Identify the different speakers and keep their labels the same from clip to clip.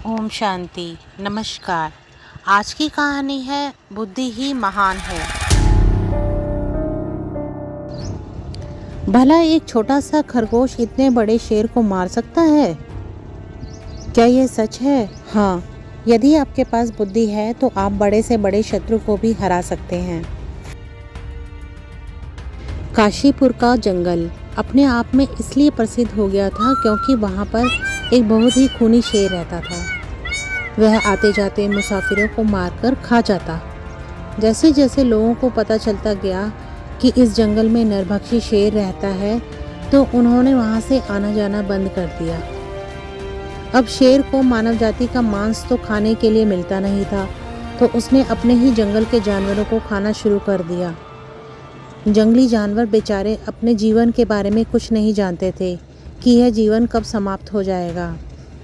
Speaker 1: ओम शांति। नमस्कार। आज की कहानी है बुद्धि ही महान है। भला एक छोटा सा खरगोश इतने बड़े शेर को मार सकता है? क्या यह सच है? हाँ, यदि आपके पास बुद्धि है तो आप बड़े से बड़े शत्रु को भी हरा सकते हैं। काशीपुर का जंगल अपने आप में इसलिए प्रसिद्ध हो गया था क्योंकि वहाँ पर एक बहुत ही खूनी शेर रहता था। वह आते जाते मुसाफिरों को मारकर खा जाता। जैसे जैसे लोगों को पता चलता गया कि इस जंगल में नरभक्षी शेर रहता है तो उन्होंने वहाँ से आना जाना बंद कर दिया। अब शेर को मानव जाति का मांस तो खाने के लिए मिलता नहीं था, तो उसने अपने ही जंगल के जानवरों को खाना शुरू कर दिया। जंगली जानवर बेचारे अपने जीवन के बारे में कुछ नहीं जानते थे कि यह जीवन कब समाप्त हो जाएगा,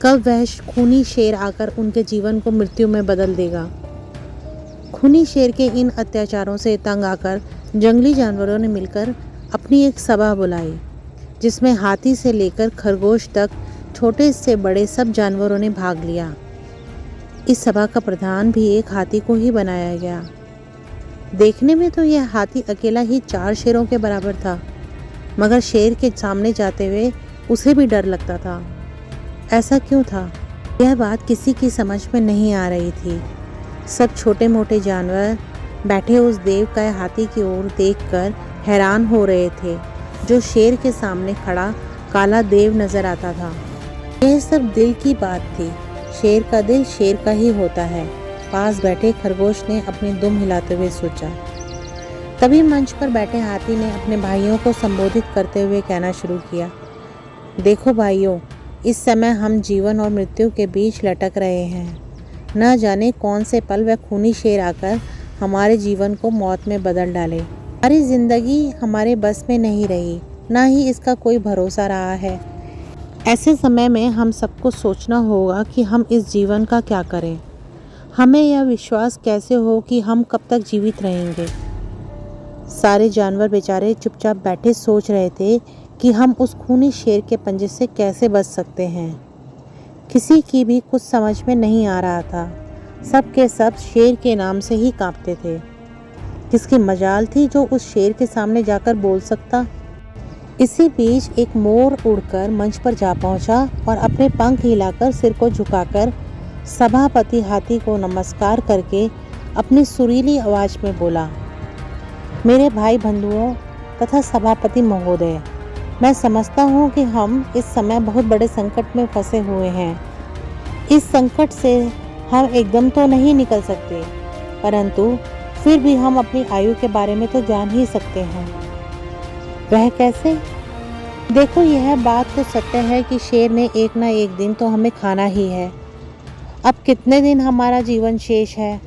Speaker 1: कब वह खूनी शेर आकर उनके जीवन को मृत्यु में बदल देगा। खूनी शेर के इन अत्याचारों से तंग आकर जंगली जानवरों ने मिलकर अपनी एक सभा बुलाई, जिसमें हाथी से लेकर खरगोश तक छोटे से बड़े सब जानवरों ने भाग लिया। इस सभा का प्रधान भी एक हाथी को ही बनाया गया। देखने में तो यह हाथी अकेला ही 4 शेरों के बराबर था, मगर शेर के सामने जाते हुए उसे भी डर लगता था। ऐसा क्यों था? यह बात किसी की समझ में नहीं आ रही थी। सब छोटे मोटे जानवर बैठे उस देव का हाथी की ओर देखकर हैरान हो रहे थे, जो शेर के सामने खड़ा काला देव नजर आता था। यह सब दिल की बात थी। शेर का दिल शेर का ही होता है, पास बैठे खरगोश ने अपनी दुम हिलाते हुए सोचा। तभी मंच पर बैठे हाथी ने अपने भाइयों को संबोधित करते हुए कहना शुरू किया। देखो भाइयों, इस समय हम जीवन और मृत्यु के बीच लटक रहे हैं। न जाने कौन से पल वह खूनी शेर आकर हमारे जीवन को मौत में बदल डाले। हमारी जिंदगी हमारे बस में नहीं रही, ना ही इसका कोई भरोसा रहा है। ऐसे समय में हम सबको सोचना होगा कि हम इस जीवन का क्या करें। हमें यह विश्वास कैसे हो कि हम कब तक जीवित रहेंगे। सारे जानवर बेचारे चुपचाप बैठे सोच रहे थे कि हम उस खूनी शेर के पंजे से कैसे बच सकते हैं। किसी की भी कुछ समझ में नहीं आ रहा था। सब के सब शेर के नाम से ही कांपते थे। किसकी मजाल थी जो उस शेर के सामने जाकर बोल सकता। इसी बीच एक मोर उड़कर मंच पर जा पहुंचा और अपने पंख हिलाकर सिर को झुकाकर सभापति हाथी को नमस्कार करके अपनी सुरीली आवाज में बोला, मेरे भाई बंधुओं तथा सभापति महोदय, मैं समझता हूँ कि हम इस समय बहुत बड़े संकट में फंसे हुए हैं। इस संकट से हम एकदम तो नहीं निकल सकते, परंतु फिर भी हम अपनी आयु के बारे में तो जान ही सकते हैं। वह कैसे? देखो, यह बात तो सत्य है कि शेर ने एक ना एक दिन तो हमें खाना ही है। अब कितने दिन हमारा जीवन शेष है,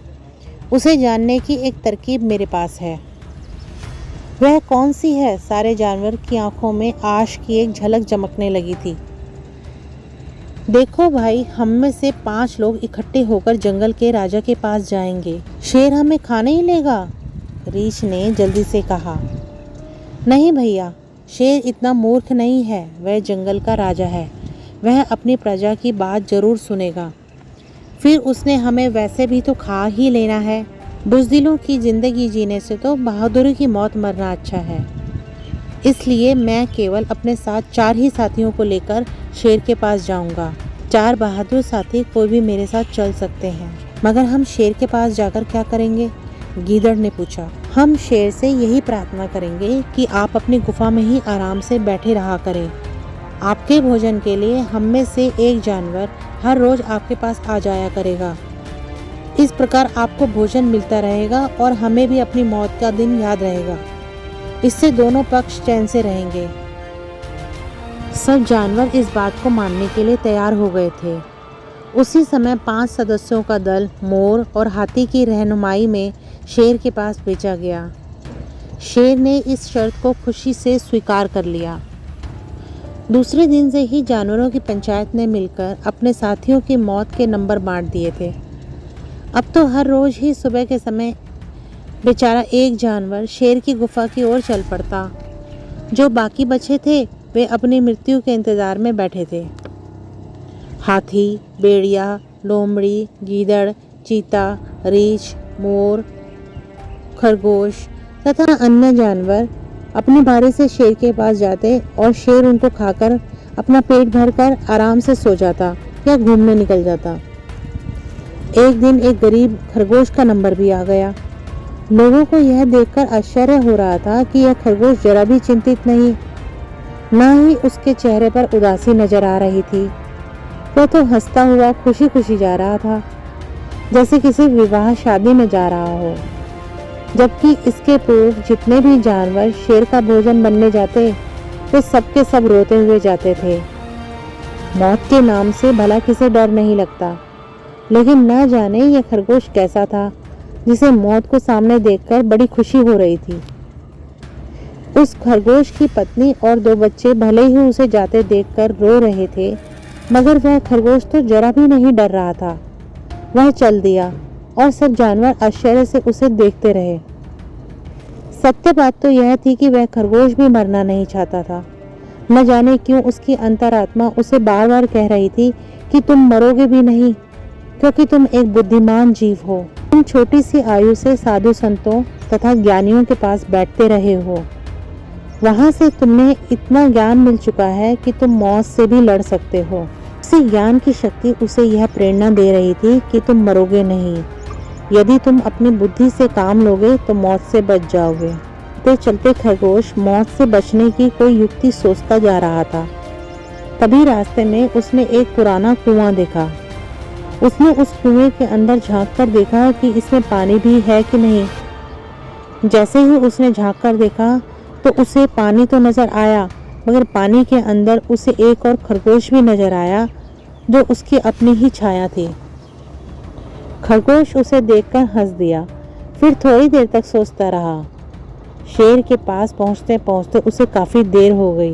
Speaker 1: उसे जानने की एक तरकीब मेरे पास है। वह कौन सी है? सारे जानवर की आंखों में आश की एक झलक चमकने लगी थी। देखो भाई, हम में से 5 लोग इकट्ठे होकर जंगल के राजा के पास जाएंगे। शेर हमें खा नहीं लेगा? रीछ ने जल्दी से कहा। नहीं भैया, शेर इतना मूर्ख नहीं है। वह जंगल का राजा है। वह अपनी प्रजा की बात जरूर सुनेगा। फिर उसने हमें वैसे भी तो खा ही लेना है। बुज़दिलों की जिंदगी जीने से तो बहादुरी की मौत मरना अच्छा है। इसलिए मैं केवल अपने साथ 4 ही साथियों को लेकर शेर के पास जाऊंगा। 4 बहादुर साथी कोई भी मेरे साथ चल सकते हैं। मगर हम शेर के पास जाकर क्या करेंगे? गीदड़ ने पूछा। हम शेर से यही प्रार्थना करेंगे कि आप अपनी गुफा में ही आराम से बैठे रहा करें। आपके भोजन के लिए हम में से एक जानवर हर रोज आपके पास आ जाया करेगा। इस प्रकार आपको भोजन मिलता रहेगा और हमें भी अपनी मौत का दिन याद रहेगा। इससे दोनों पक्ष चैन से रहेंगे। सब जानवर इस बात को मानने के लिए तैयार हो गए थे। उसी समय 5 सदस्यों का दल मोर और हाथी की रहनुमाई में शेर के पास भेजा गया। शेर ने इस शर्त को खुशी से स्वीकार कर लिया। दूसरे दिन से ही जानवरों की पंचायत ने मिलकर अपने साथियों की मौत के नंबर बांट दिए थे। अब तो हर रोज ही सुबह के समय बेचारा एक जानवर शेर की गुफा की ओर चल पड़ता। जो बाकी बचे थे वे अपनी मृत्यु के इंतजार में बैठे थे। हाथी, भेड़िया, लोमड़ी, गीदड़, चीता, रीछ, मोर, खरगोश तथा अन्य जानवर अपनी बारी से शेर के पास जाते और शेर उनको खाकर अपना पेट भरकर आराम से सो जाता या घूमने निकल जाता। एक दिन एक गरीब खरगोश का नंबर भी आ गया। लोगों को यह देखकर आश्चर्य हो रहा था कि यह खरगोश जरा भी चिंतित नहीं, ना ही उसके चेहरे पर उदासी नजर आ रही थी। वह तो हंसता हुआ खुशी खुशी जा रहा था, जैसे किसी विवाह शादी में जा रहा हो। जबकि इसके पूर्व जितने भी जानवर शेर का भोजन बनने जाते वे सबके सब रोते हुए जाते थे। मौत के नाम से भला किसे डर नहीं लगता, लेकिन न जाने यह खरगोश कैसा था जिसे मौत को सामने देखकर बड़ी खुशी हो रही थी। उस खरगोश की पत्नी और 2 बच्चे भले ही उसे जाते देखकर रो रहे थे, मगर वह खरगोश तो जरा भी नहीं डर रहा था। वह चल दिया और सब जानवर आश्चर्य से उसे देखते रहे। सत्य बात तो यह थी कि वह खरगोश भी मरना नहीं चाहता था। न जाने क्यों उसकी अंतरात्मा उसे बार बार कह रही थी कि तुम मरोगे भी नहीं, क्योंकि तुम एक बुद्धिमान जीव हो। तुम छोटी सी आयु से साधु संतों तथा ज्ञानियों के पास बैठते रहे हो। वहां से तुम्हें इतना ज्ञान मिल चुका है कि तुम मौत से भी लड़ सकते हो। उसी ज्ञान की शक्ति उसे यह प्रेरणा दे रही थी कि तुम मरोगे नहीं। यदि तुम अपनी बुद्धि से काम लोगे तो मौत से बच जाओगे। चलते चलते खरगोश मौत से बचने की कोई युक्ति सोचता जा रहा था। तभी रास्ते में उसने एक पुराना कुआं देखा। उसने उस कुएं के अंदर झांक कर देखा कि इसमें पानी भी है कि नहीं। जैसे ही उसने झांक कर देखा तो उसे पानी तो नजर आया, मगर पानी के अंदर उसे एक और खरगोश भी नजर आया जो उसकी अपनी ही छाया थी। खरगोश उसे देखकर हंस दिया, फिर थोड़ी देर तक सोचता रहा। शेर के पास पहुंचते पहुंचते उसे काफी देर हो गई।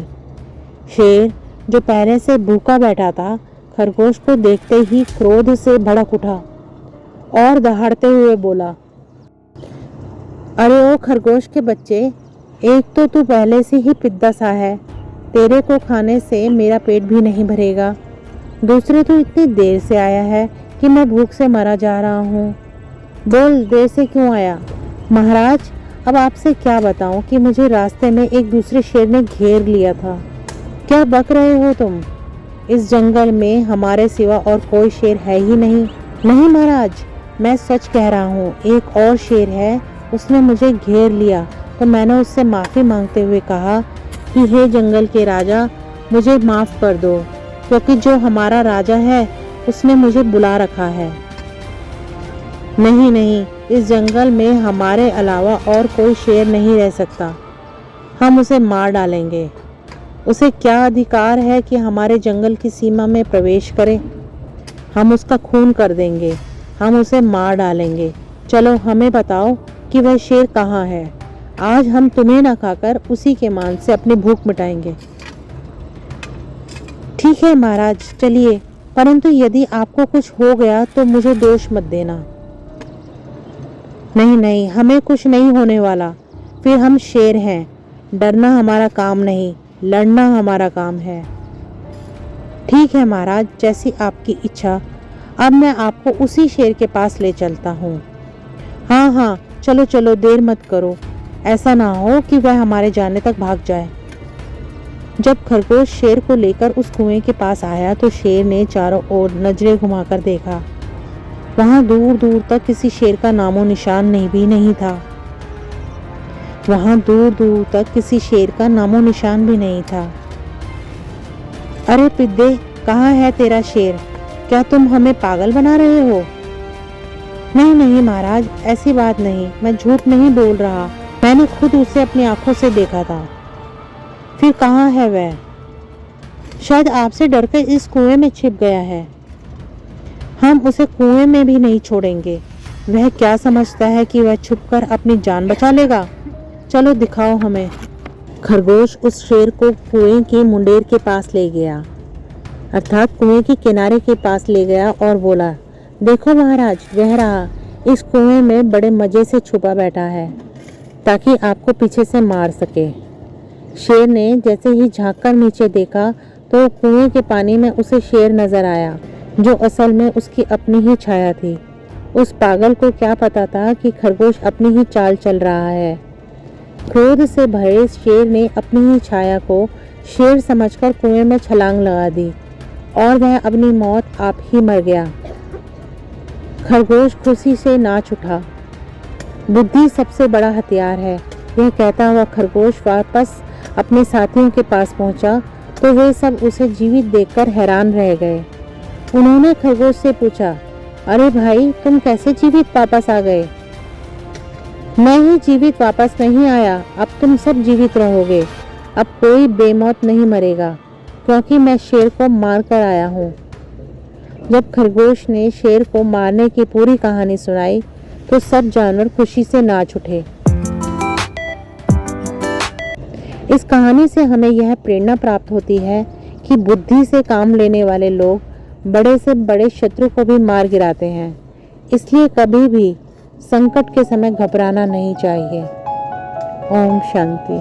Speaker 1: शेर जो पहले से भूखा बैठा था, खरगोश को देखते ही क्रोध से भड़क उठा और दहाड़ते हुए बोला, अरे ओ खरगोश के बच्चे, एक तो तू पहले से ही पिद्दा सा है, तेरे को खाने से मेरा पेट भी नहीं भरेगा। दूसरे तू इतनी देर से आया है कि मैं भूख से मरा जा रहा हूँ। बोल, देर से क्यों आया? महाराज, अब आपसे क्या बताऊं कि मुझे रास्ते में एक दूसरे शेर ने घेर लिया था। क्या बक रहे हो तुम? इस जंगल में हमारे सिवा और कोई शेर है ही नहीं। नहीं महाराज, मैं सच कह रहा हूँ, एक और शेर है, उसने मुझे घेर लिया। तो मैंने उससे माफ़ी मांगते हुए कहा कि हे जंगल के राजा, मुझे माफ़ कर दो, क्योंकि जो हमारा राजा है उसने मुझे बुला रखा है। नहीं नहीं, इस जंगल में हमारे अलावा और कोई शेर नहीं रह सकता। हम उसे मार डालेंगे। उसे क्या अधिकार है कि हमारे जंगल की सीमा में प्रवेश करे? हम उसका खून कर देंगे, हम उसे मार डालेंगे। चलो हमें बताओ कि वह शेर कहाँ है। आज हम तुम्हें न खाकर उसी के मांस से अपनी भूख मिटाएंगे। ठीक है महाराज, चलिए, परंतु यदि आपको कुछ हो गया तो मुझे दोष मत देना। नहीं नहीं, हमें कुछ नहीं होने वाला। फिर हम शेर हैं, डरना हमारा काम नहीं, लड़ना हमारा काम है। ठीक है महाराज, जैसी आपकी इच्छा। अब मैं आपको उसी शेर के पास ले चलता हूँ। हाँ हाँ, चलो चलो, देर मत करो, ऐसा ना हो कि वह हमारे जाने तक भाग जाए। जब खरगोश शेर को लेकर उस कुएं के पास आया तो शेर ने चारों ओर नजरें घुमाकर देखा। वहां दूर दूर तक किसी शेर का नामो निशान नहीं था। वहां दूर दूर तक किसी शेर का नामो निशान भी नहीं था। अरे पिद्दे, कहाँ है तेरा शेर? क्या तुम हमें पागल बना रहे हो? नहीं नहीं महाराज, ऐसी बात नहीं, मैं झूठ नहीं बोल रहा। मैंने खुद उसे अपनी आंखों से देखा था। फिर कहाँ है वह? शायद आपसे डरकर इस कुएं में छिप गया है। हम उसे कुएं में भी नहीं छोड़ेंगे। वह क्या समझता है कि वह छुपकर अपनी जान बचा लेगा? चलो दिखाओ हमें। खरगोश उस शेर को कुएं की मुंडेर के पास ले गया, अर्थात कुएं के किनारे के पास ले गया और बोला, देखो महाराज, वह रहा, इस कुएं में बड़े मजे से छुपा बैठा है ताकि आपको पीछे से मार सके। शेर ने जैसे ही झांककर नीचे देखा तो कुएं के पानी में उसे शेर नजर आया। जो असल में उसकी अपनी ही छाया थी। उस पागल को क्या पता था कि खरगोश अपनी ही चाल चल रहा है। क्रोध से भरे शेर ने अपनी ही छाया को शेर समझकर कुएं में छलांग लगा दी और वह अपनी मौत आप ही मर गया। खरगोश खुशी से नाच उठा। बुद्धि सबसे बड़ा हथियार है, यह कहता हुआ खरगोश वापस अपने साथियों के पास पहुंचा तो वे सब उसे जीवित देखकर हैरान रह गए। उन्होंने खरगोश से पूछा, अरे भाई, तुम कैसे जीवित वापस आ गए? मैं ही जीवित वापस नहीं आया, अब तुम सब जीवित रहोगे। अब कोई बेमौत नहीं मरेगा क्योंकि मैं शेर को मार कर आया हूँ। जब खरगोश ने शेर को मारने की पूरी कहानी सुनाई तो सब जानवर खुशी से नाच उठे। इस कहानी से हमें यह प्रेरणा प्राप्त होती है कि बुद्धि से काम लेने वाले लोग बड़े से बड़े शत्रु को भी मार गिराते हैं। इसलिए कभी भी संकट के समय घबराना नहीं चाहिए। ओम शांति।